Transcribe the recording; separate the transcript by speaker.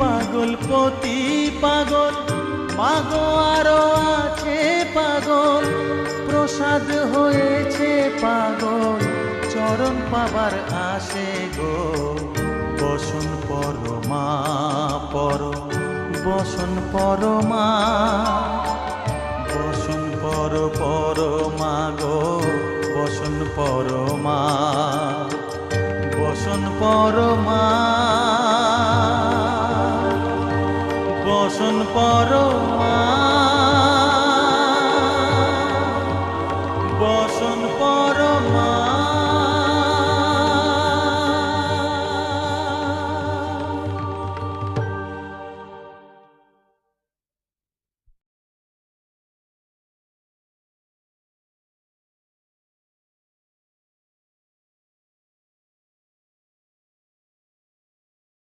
Speaker 1: পাগল পতি পাগল মাগো আরো আছে পাগল প্রসাদ হয়েছে পাগল চরণ পাবার আসে গো বসন পরমা পর বসন পরমা বসন পরমা গো বসন পরমা বসন পরমা বসন পর